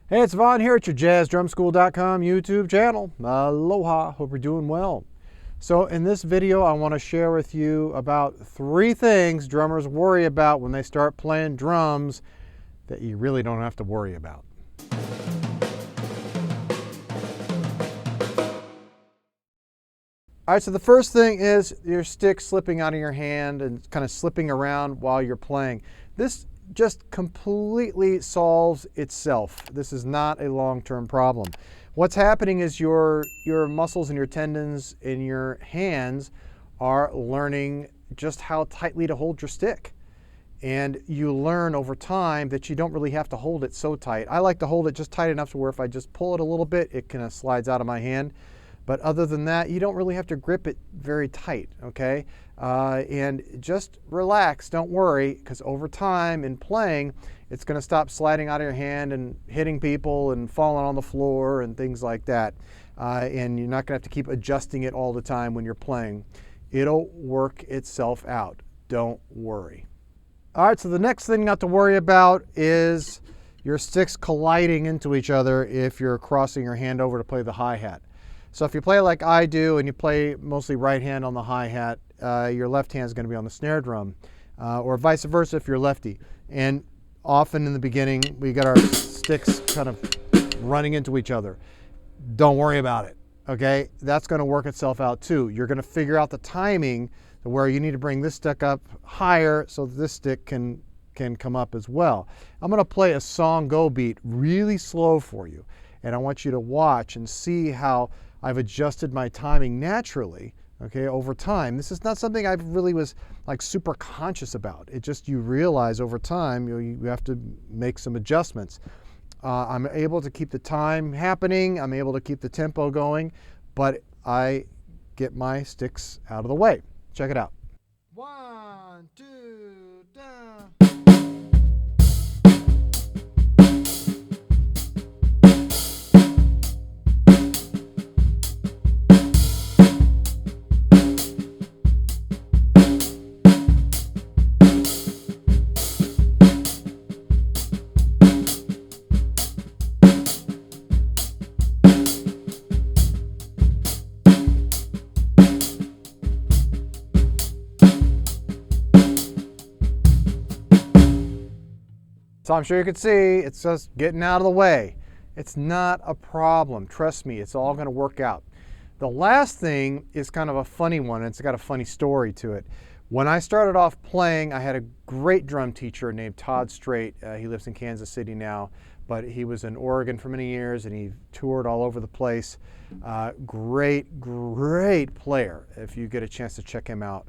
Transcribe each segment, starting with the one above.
Hey, it's Vaughn here at your jazzdrumschool.com YouTube channel. Aloha, hope you're doing well. So in this video, I want to share with you about 3 things drummers worry about when they start playing drums that you really don't have to worry about. All right, so the first thing is your stick slipping out of your hand and kind of slipping around while you're playing. This just completely solves itself. This is not a long-term problem. What's happening is your muscles and your tendons in your hands are learning just how tightly to hold your stick. And you learn over time that you don't really have to hold it so tight. I like to hold it just tight enough to where if I just pull it a little bit, it kind of slides out of my hand. But other than that, you don't really have to grip it very tight, okay? And just relax, don't worry, because over time in playing, it's going to stop sliding out of your hand and hitting people and falling on the floor and things like that. And you're not going to have to keep adjusting it all the time when you're playing. It'll work itself out. Don't worry. All right, so the next thing not to worry about is your sticks colliding into each other if you're crossing your hand over to play the hi-hat. So if you play like I do and you play mostly right hand on the hi-hat, your left hand is going to be on the snare drum, or vice versa if you're lefty. And often in the beginning, we get our sticks kind of running into each other. Don't worry about it, okay? That's going to work itself out too. You're going to figure out the timing to where you need to bring this stick up higher so that this stick can come up as well. I'm going to play a Songo beat really slow for you, and I want you to watch and see how I've adjusted my timing naturally, okay, over time. This is not something I really was like super conscious about. It just, you realize over time you have to make some adjustments. I'm able to keep the time happening. I'm able to keep the tempo going, but I get my sticks out of the way. Check it out. 1, 2, down. So I'm sure you can see it's just getting out of the way. It's not a problem. Trust me, it's all going to work out. The last thing is kind of a funny one. It's got a funny story to it. When I started off playing, I had a great drum teacher named Todd Strait. He lives in Kansas City now, but he was in Oregon for many years and he toured all over the place. Great player. If you get a chance to check him out,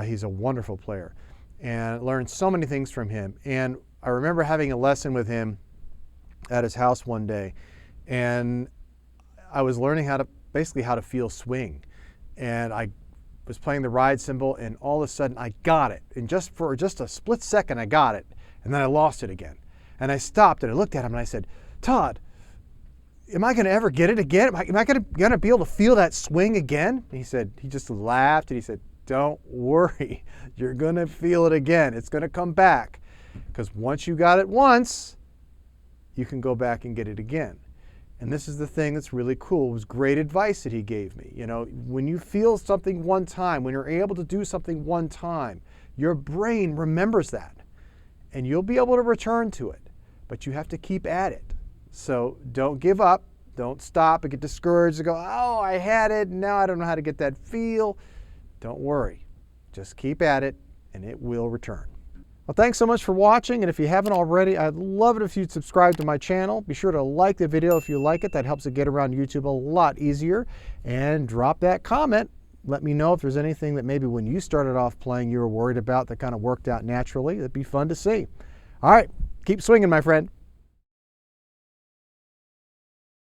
he's a wonderful player and learned so many things from him. And I remember having a lesson with him at his house one day, and I was learning basically how to feel swing. And I was playing the ride cymbal, and all of a sudden I got it. And for just a split second I got it, and then I lost it again. And I stopped and I looked at him and I said, Todd, am I going to ever get it again? Am I going to be able to feel that swing again? And he just laughed and he said, don't worry, you're going to feel it again. It's going to come back. Because once you got it once, you can go back and get it again. And this is the thing that's really cool. It was great advice that he gave me. You know, when you feel something one time, when you're able to do something one time, your brain remembers that. And you'll be able to return to it. But you have to keep at it. So don't give up. Don't stop and get discouraged and go, oh, I had it, now I don't know how to get that feel. Don't worry. Just keep at it, and it will return. Well, thanks so much for watching, and if you haven't already, I'd love it if you'd subscribe to my channel. Be sure to like the video if you like it. That helps it get around YouTube a lot easier. And drop that comment. Let me know if there's anything that maybe when you started off playing you were worried about that kind of worked out naturally. It'd be fun to see. All right, keep swinging, my friend.